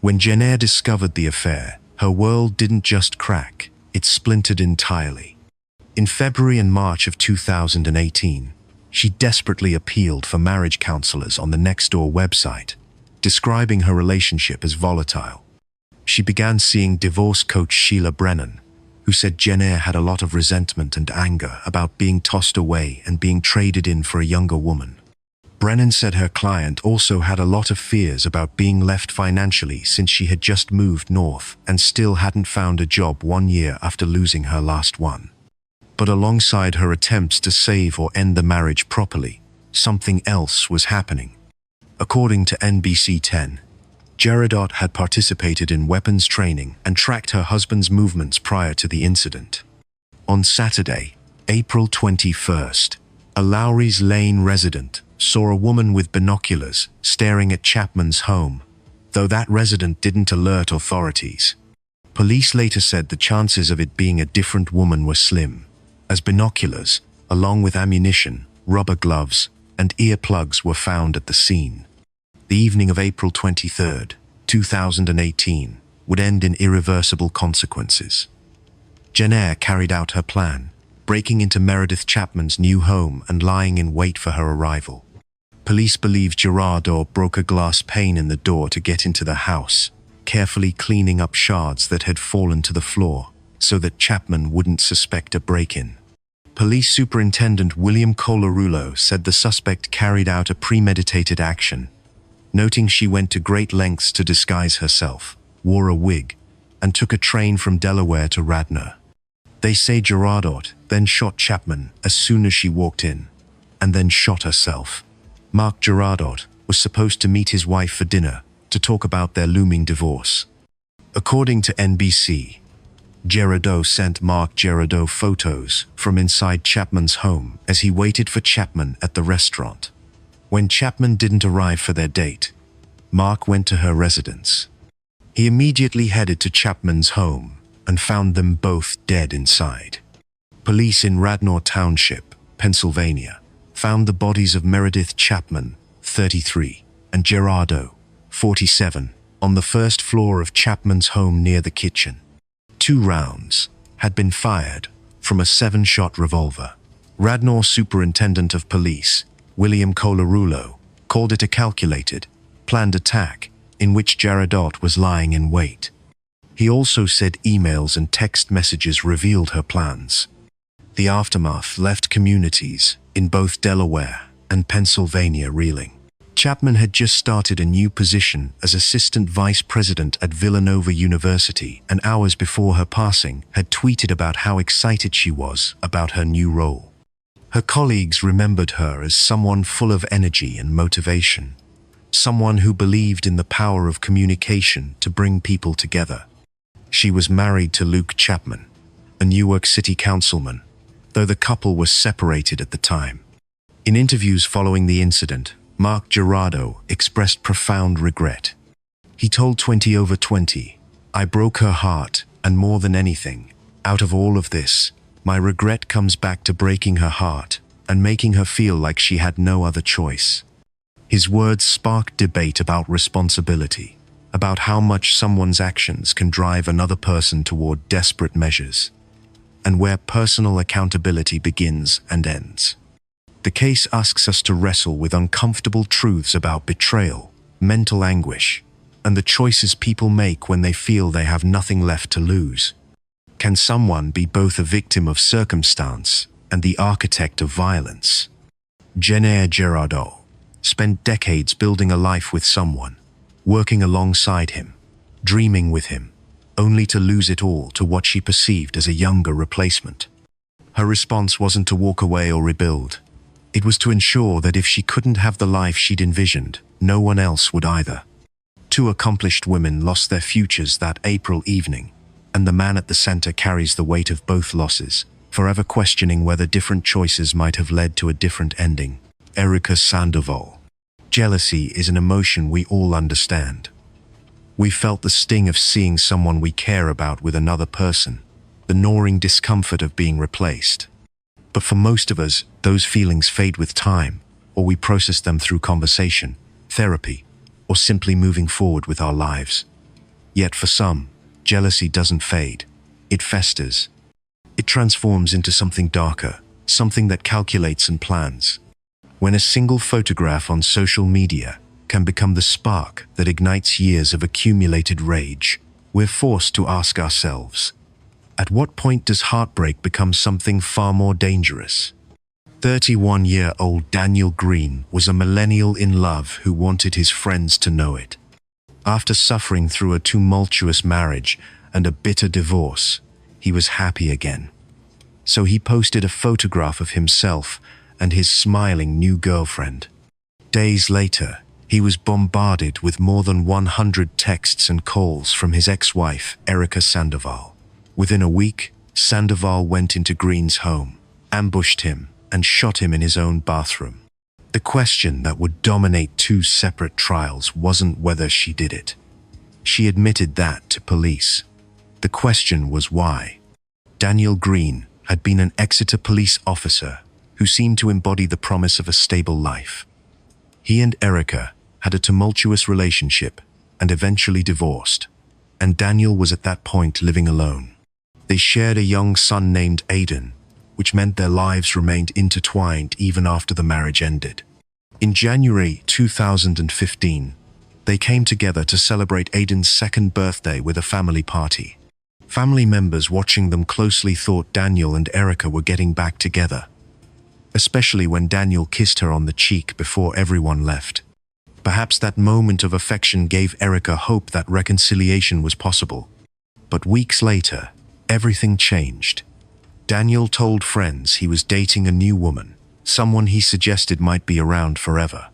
When Jennair discovered the affair, her world didn't just crack, it splintered entirely. In February and March of 2018, she desperately appealed for marriage counselors on the Nextdoor website, describing her relationship as volatile. She began seeing divorce coach Sheila Brennan, who said Jennair had a lot of resentment and anger about being tossed away and being traded in for a younger woman. Brennan said her client also had a lot of fears about being left financially since she had just moved north and still hadn't found a job 1 year after losing her last one. But alongside her attempts to save or end the marriage properly, something else was happening. According to NBC 10, Gerardot had participated in weapons training and tracked her husband's movements prior to the incident. On Saturday, April 21st, a Lowry's Lane resident saw a woman with binoculars staring at Chapman's home, though that resident didn't alert authorities. Police later said the chances of it being a different woman were slim, as binoculars, along with ammunition, rubber gloves, and earplugs were found at the scene. The evening of April 23, 2018, would end in irreversible consequences. Jennair carried out her plan, breaking into Meredith Chapman's new home and lying in wait for her arrival. Police believe Gerardots broke a glass pane in the door to get into the house, carefully cleaning up shards that had fallen to the floor so that Chapman wouldn't suspect a break-in. Police Superintendent William Colarulo said the suspect carried out a premeditated action, noting she went to great lengths to disguise herself, wore a wig, and took a train from Delaware to Radnor. They say Gerardot then shot Chapman as soon as she walked in, and then shot herself. Mark Gerardot was supposed to meet his wife for dinner to talk about their looming divorce. According to NBC, Gerardots sent Mark Gerardots photos from inside Chapman's home as he waited for Chapman at the restaurant. When Chapman didn't arrive for their date, Mark went to her residence. He immediately headed to Chapman's home and found them both dead inside. Police in Radnor Township, Pennsylvania, found the bodies of Meredith Chapman, 33, and Gerardots, 47, on the first floor of Chapman's home near the kitchen. 2 rounds had been fired from a 7-shot revolver. Radnor Superintendent of Police, William Colarulo, called it a calculated, planned attack in which Gerardot was lying in wait. He also said emails and text messages revealed her plans. The aftermath left communities in both Delaware and Pennsylvania reeling. Chapman had just started a new position as assistant vice president at Villanova University, and hours before her passing had tweeted about how excited she was about her new role. Her colleagues remembered her as someone full of energy and motivation, someone who believed in the power of communication to bring people together. She was married to Luke Chapman, a Newark City councilman, though the couple was separated at the time. In interviews following the incident, Mark Gerardo expressed profound regret. He told 20 over 20, "I broke her heart, and more than anything, out of all of this, my regret comes back to breaking her heart and making her feel like she had no other choice." His words sparked debate about responsibility, about how much someone's actions can drive another person toward desperate measures, and where personal accountability begins and ends. The case asks us to wrestle with uncomfortable truths about betrayal, mental anguish, and the choices people make when they feel they have nothing left to lose. Can someone be both a victim of circumstance and the architect of violence? Gerardots spent decades building a life with someone, working alongside him, dreaming with him, only to lose it all to what she perceived as a younger replacement. Her response wasn't to walk away or rebuild. It was to ensure that if she couldn't have the life she'd envisioned, no one else would either. Two accomplished women lost their futures that April evening, and the man at the center carries the weight of both losses, forever questioning whether different choices might have led to a different ending. Sandoval. Jealousy is an emotion we all understand. We felt the sting of seeing someone we care about with another person, the gnawing discomfort of being replaced. But for most of us, those feelings fade with time, or we process them through conversation, therapy, or simply moving forward with our lives. Yet for some, jealousy doesn't fade. It festers. It transforms into something darker, something that calculates and plans. When a single photograph on social media can become the spark that ignites years of accumulated rage, we're forced to ask ourselves, at what point does heartbreak become something far more dangerous? 31-year-old Daniel Green was a millennial in love who wanted his friends to know it. After suffering through a tumultuous marriage and a bitter divorce, he was happy again. So he posted a photograph of himself and his smiling new girlfriend. Days later, he was bombarded with more than 100 texts and calls from his ex-wife, Sandoval. Within a week, Sandoval went into Green's home, ambushed him, and shot him in his own bathroom. The question that would dominate two separate trials wasn't whether she did it. She admitted that to police. The question was why. Daniel Green had been an Exeter police officer who seemed to embody the promise of a stable life. He and Erica had a tumultuous relationship and eventually divorced, and Daniel was at that point living alone. They shared a young son named Aidan, which meant their lives remained intertwined even after the marriage ended. In January 2015, they came together to celebrate Aidan's second birthday with a family party. Family members watching them closely thought Daniel and Erica were getting back together, especially when Daniel kissed her on the cheek before everyone left. Perhaps that moment of affection gave Erica hope that reconciliation was possible. But weeks later, everything changed. Daniel told friends he was dating a new woman, someone he suggested might be around forever.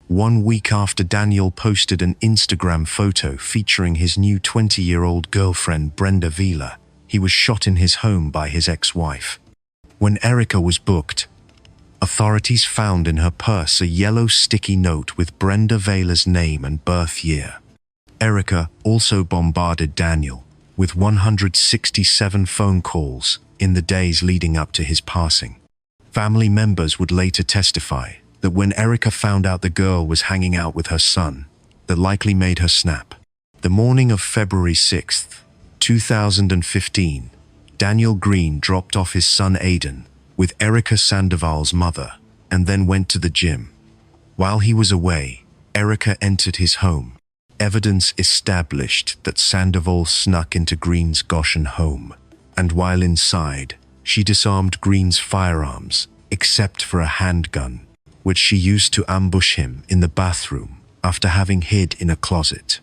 1 week after Daniel posted an Instagram photo featuring his new 20-year-old girlfriend Brenda Vila, he was shot in his home by his ex-wife. When Erica was booked, authorities found in her purse a yellow sticky note with Brenda Vila's name and birth year. Erica also bombarded Daniel with 167 phone calls in the days leading up to his passing. Family members would later testify that when Erica found out the girl was hanging out with her son, that likely made her snap. The morning of February 6th, 2015, Daniel Green dropped off his son Aidan with Erica Sandoval's mother and then went to the gym. While he was away, Erica entered his home. Evidence established that Sandoval snuck into Green's Goshen home, and while inside, she disarmed Green's firearms, except for a handgun, which she used to ambush him in the bathroom after having hid in a closet.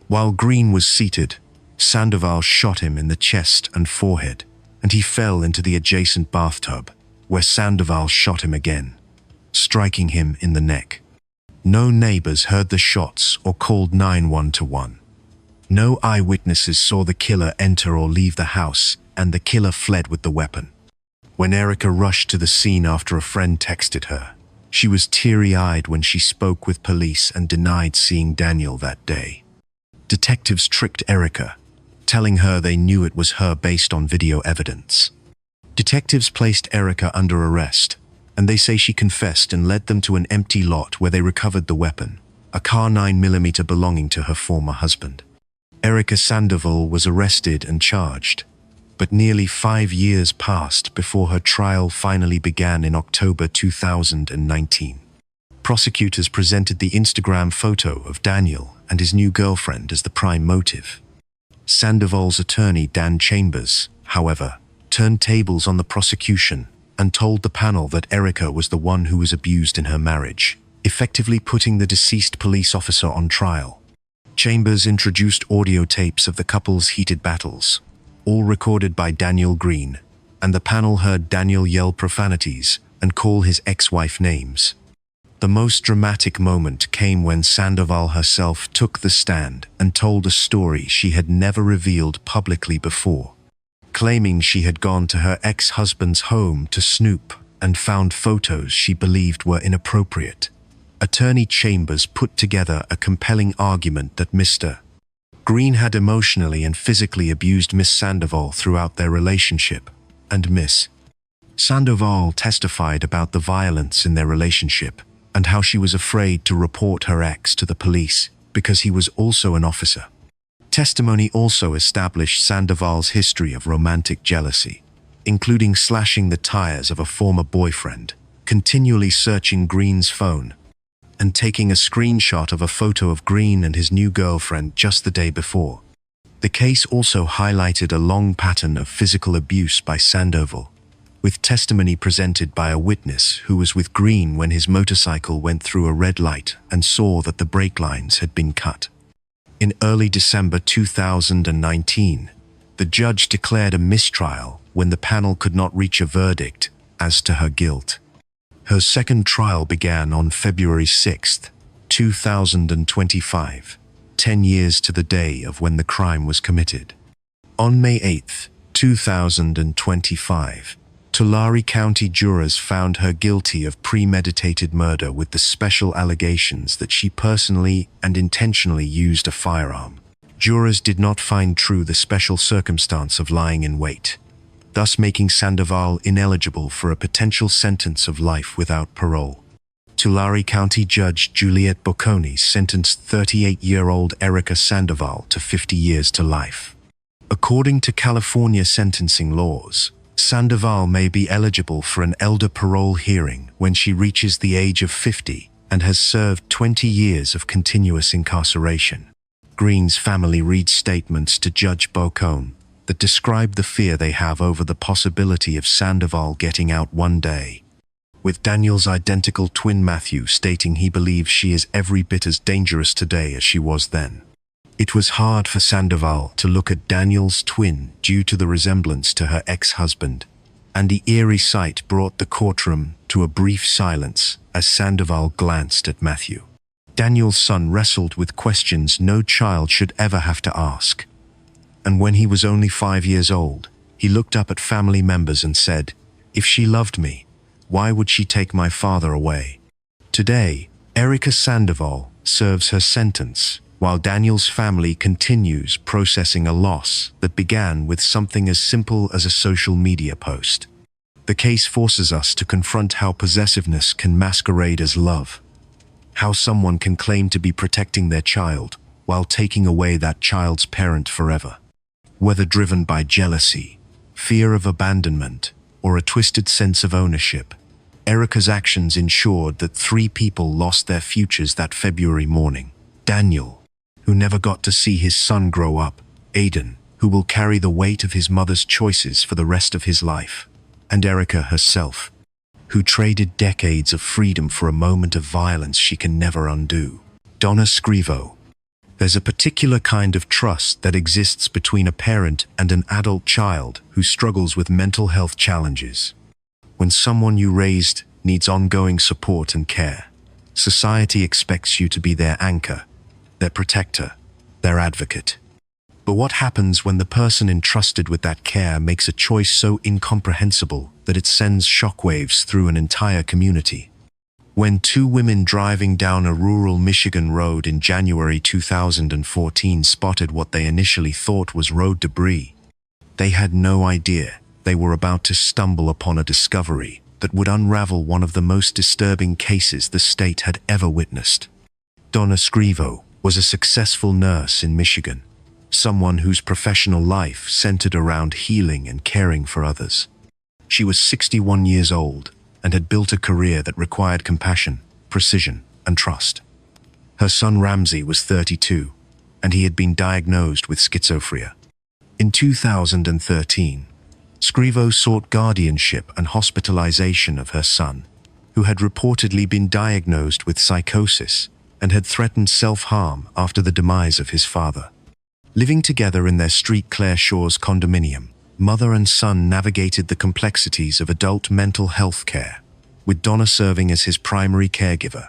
While Green was seated, Sandoval shot him in the chest and forehead, and he fell into the adjacent bathtub, where Sandoval shot him again, striking him in the neck. No neighbors heard the shots or called 911. No eyewitnesses saw the killer enter or leave the house, and the killer fled with the weapon. When Erica rushed to the scene after a friend texted her, she was teary-eyed when she spoke with police and denied seeing Daniel that day. Detectives tricked Erica, telling her they knew it was her based on video evidence. Detectives placed Erica under arrest, and they say she confessed and led them to an empty lot where they recovered the weapon, a car 9mm belonging to her former husband. Erica Sandoval was arrested and charged, but nearly 5 years passed before her trial finally began in October 2019. Prosecutors presented the Instagram photo of Daniel and his new girlfriend as the prime motive. Sandoval's attorney, Dan Chambers, however, turned tables on the prosecution and told the panel that Erica was the one who was abused in her marriage, effectively putting the deceased police officer on trial. Chambers introduced audio tapes of the couple's heated battles, all recorded by Daniel Green, and the panel heard Daniel yell profanities and call his ex-wife names. The most dramatic moment came when Sandoval herself took the stand and told a story she had never revealed publicly before, claiming she had gone to her ex-husband's home to snoop and found photos she believed were inappropriate. Attorney Chambers put together a compelling argument that Mr. Green had emotionally and physically abused Miss Sandoval throughout their relationship, and Miss Sandoval testified about the violence in their relationship and how she was afraid to report her ex to the police because he was also an officer. Testimony also established Sandoval's history of romantic jealousy, including slashing the tires of a former boyfriend, continually searching Green's phone, and taking a screenshot of a photo of Green and his new girlfriend just the day before. The case also highlighted a long pattern of physical abuse by Sandoval, with testimony presented by a witness who was with Green when his motorcycle went through a red light and saw that the brake lines had been cut. In early December 2019, the judge declared a mistrial when the panel could not reach a verdict as to her guilt. Her second trial began on February 6, 2025, 10 years to the day of when the crime was committed. On May 8, 2025, Tulare County jurors found her guilty of premeditated murder with the special allegations that she personally and intentionally used a firearm. Jurors did not find true the special circumstance of lying in wait, thus making Sandoval ineligible for a potential sentence of life without parole. Tulare County Judge Juliette Bocconi sentenced 38-year-old Erica Sandoval to 50 years to life. According to California sentencing laws, Sandoval may be eligible for an elder parole hearing when she reaches the age of 50 and has served 20 years of continuous incarceration. Green's family read statements to Judge Bocconi that describe the fear they have over the possibility of Sandoval getting out one day, with Daniel's identical twin Matthew stating he believes she is every bit as dangerous today as she was then. It was hard for Sandoval to look at Daniel's twin due to the resemblance to her ex-husband, and the eerie sight brought the courtroom to a brief silence as Sandoval glanced at Matthew. Daniel's son wrestled with questions no child should ever have to ask. And when he was only 5 years old, he looked up at family members and said, "If she loved me, why would she take my father away?" Today, Erica Sandoval serves her sentence, while Daniel's family continues processing a loss that began with something as simple as a social media post. The case forces us to confront how possessiveness can masquerade as love, how someone can claim to be protecting their child while taking away that child's parent forever. Whether driven by jealousy, fear of abandonment, or a twisted sense of ownership, Erica's actions ensured that 3 people lost their futures that February morning. Daniel, who never got to see his son grow up, Aiden, who will carry the weight of his mother's choices for the rest of his life, and Erica herself, who traded decades of freedom for a moment of violence she can never undo. Donna Scrivo. There's a particular kind of trust that exists between a parent and an adult child who struggles with mental health challenges. When someone you raised needs ongoing support and care, Society expects you to be their anchor, their protector, their advocate. But what happens when the person entrusted with that care makes a choice so incomprehensible that it sends shockwaves through an entire community? When two women driving down a rural Michigan road in January 2014 spotted what they initially thought was road debris, they had no idea they were about to stumble upon a discovery that would unravel one of the most disturbing cases the state had ever witnessed. Donna Scrivo was a successful nurse in Michigan, someone whose professional life centered around healing and caring for others. She was 61 years old and had built a career that required compassion, precision, and trust. Her son Ramsey was 32, and he had been diagnosed with schizophrenia. In 2013, Scrivo sought guardianship and hospitalization of her son, who had reportedly been diagnosed with psychosis and had threatened self-harm after the demise of his father. Living together in their street Clare Shores condominium, mother and son navigated the complexities of adult mental health care, with Donna serving as his primary caregiver.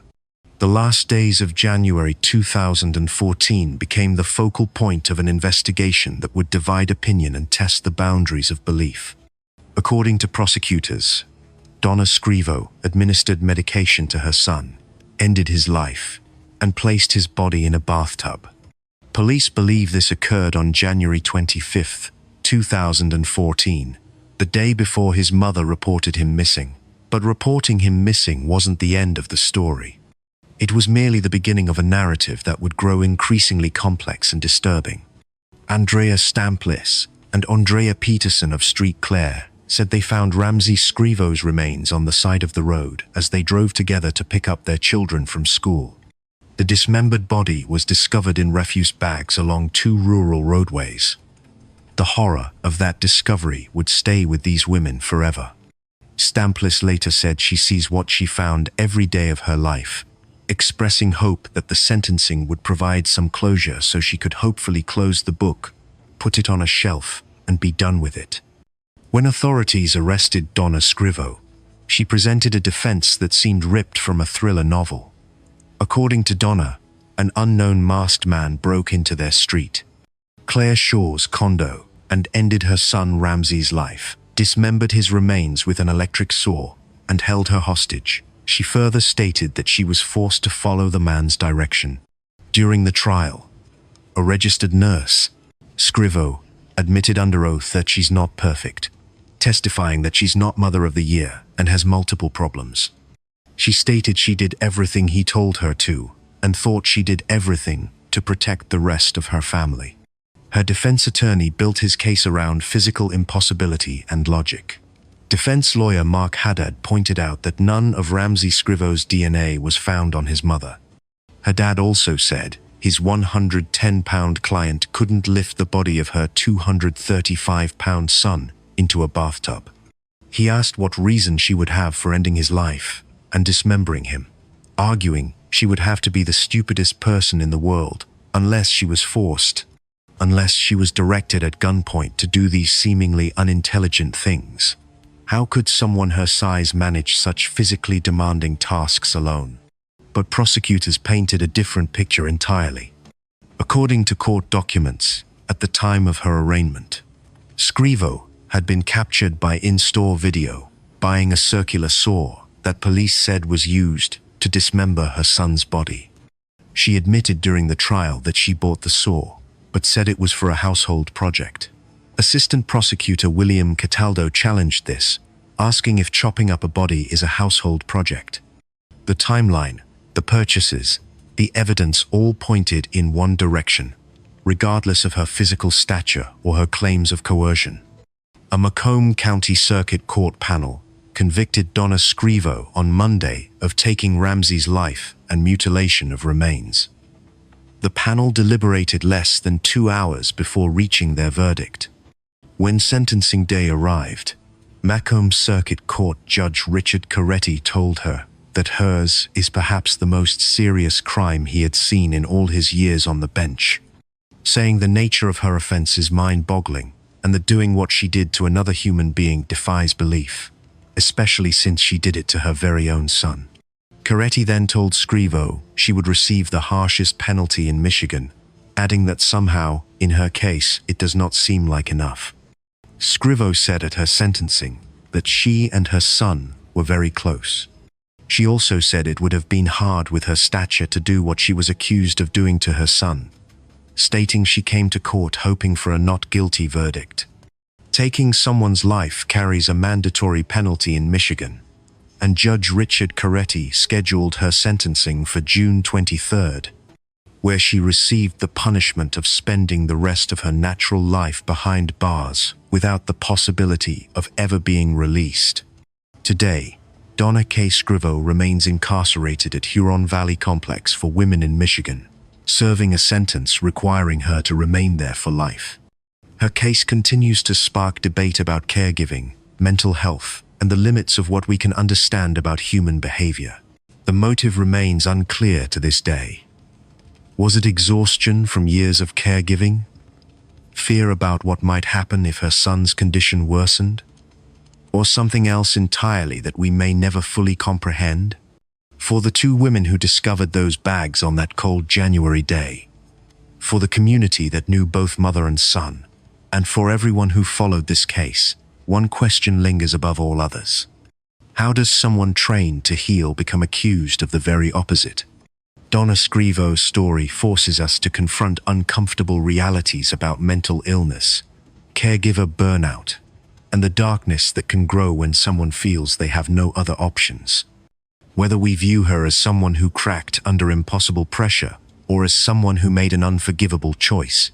The last days of January 2014 became the focal point of an investigation that would divide opinion and test the boundaries of belief. According to prosecutors, Donna Scrivo administered medication to her son, ended his life, and placed his body in a bathtub. Police believe this occurred on January 25, 2014, the day before his mother reported him missing. But reporting him missing wasn't the end of the story. It was merely the beginning of a narrative that would grow increasingly complex and disturbing. Andrea Stampless and Andrea Peterson of Street Clare said they found Ramsey Scrivo's remains on the side of the road as they drove together to pick up their children from school. The dismembered body was discovered in refuse bags along two rural roadways. The horror of that discovery would stay with these women forever. Stampless later said she sees what she found every day of her life, expressing hope that the sentencing would provide some closure so she could hopefully close the book, put it on a shelf, and be done with it. When authorities arrested Donna Scrivo, she presented a defense that seemed ripped from a thriller novel. According to Donna, an unknown masked man broke into their street, Clare Shores condo, and ended her son Ramsey's life, dismembered his remains with an electric saw, and held her hostage. She further stated that she was forced to follow the man's direction. During the trial, a registered nurse, Scrivo, admitted under oath that she's not perfect, testifying that she's not Mother of the Year and has multiple problems. She stated she did everything he told her to, and thought she did everything to protect the rest of her family. Her defense attorney built his case around physical impossibility and logic. Defense lawyer Mark Haddad pointed out that none of Ramsey Scrivo's DNA was found on his mother. Haddad also said his 110-pound client couldn't lift the body of her 235-pound son into a bathtub. He asked what reason she would have for ending his life and dismembering him, arguing she would have to be the stupidest person in the world unless she was forced, unless she was directed at gunpoint to do these seemingly unintelligent things. How could someone her size manage such physically demanding tasks alone? But prosecutors painted a different picture entirely. According to court documents, at the time of her arraignment, Scrivo had been captured by in-store video, buying a circular saw that police said was used to dismember her son's body. She admitted during the trial that she bought the saw, but said it was for a household project. Assistant prosecutor William Cataldo challenged this, asking if chopping up a body is a household project. The timeline, the purchases, the evidence all pointed in one direction, regardless of her physical stature or her claims of coercion. A Macomb County Circuit Court panel convicted Donna Scrivo on Monday of taking Ramsey's life and mutilation of remains. The panel deliberated less than 2 hours before reaching their verdict. When sentencing day arrived, Macomb Circuit Court Judge Richard Coretti told her that hers is perhaps the most serious crime he had seen in all his years on the bench, saying the nature of her offense is mind-boggling and that doing what she did to another human being defies belief, especially since she did it to her very own son. Coretti then told Scrivo she would receive the harshest penalty in Michigan, adding that somehow, in her case, it does not seem like enough. Scrivo said at her sentencing that she and her son were very close. She also said it would have been hard with her stature to do what she was accused of doing to her son, stating she came to court hoping for a not guilty verdict. Taking someone's life carries a mandatory penalty in Michigan, and Judge Richard Coretti scheduled her sentencing for June 23rd, where she received the punishment of spending the rest of her natural life behind bars without the possibility of ever being released. Today, Donna K. Scrivo remains incarcerated at Huron Valley Complex for Women in Michigan, serving a sentence requiring her to remain there for life. Her case continues to spark debate about caregiving, mental health, and the limits of what we can understand about human behavior. The motive remains unclear to this day. Was it exhaustion from years of caregiving? Fear about what might happen if her son's condition worsened? Or something else entirely that we may never fully comprehend? For the two women who discovered those bags on that cold January day, for the community that knew both mother and son, and for everyone who followed this case, one question lingers above all others. How does someone trained to heal become accused of the very opposite? Donna Scrivo's story forces us to confront uncomfortable realities about mental illness, caregiver burnout, and the darkness that can grow when someone feels they have no other options. Whether we view her as someone who cracked under impossible pressure or as someone who made an unforgivable choice,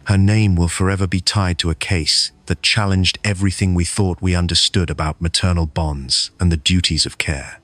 her name will forever be tied to a case that challenged everything we thought we understood about maternal bonds and the duties of care.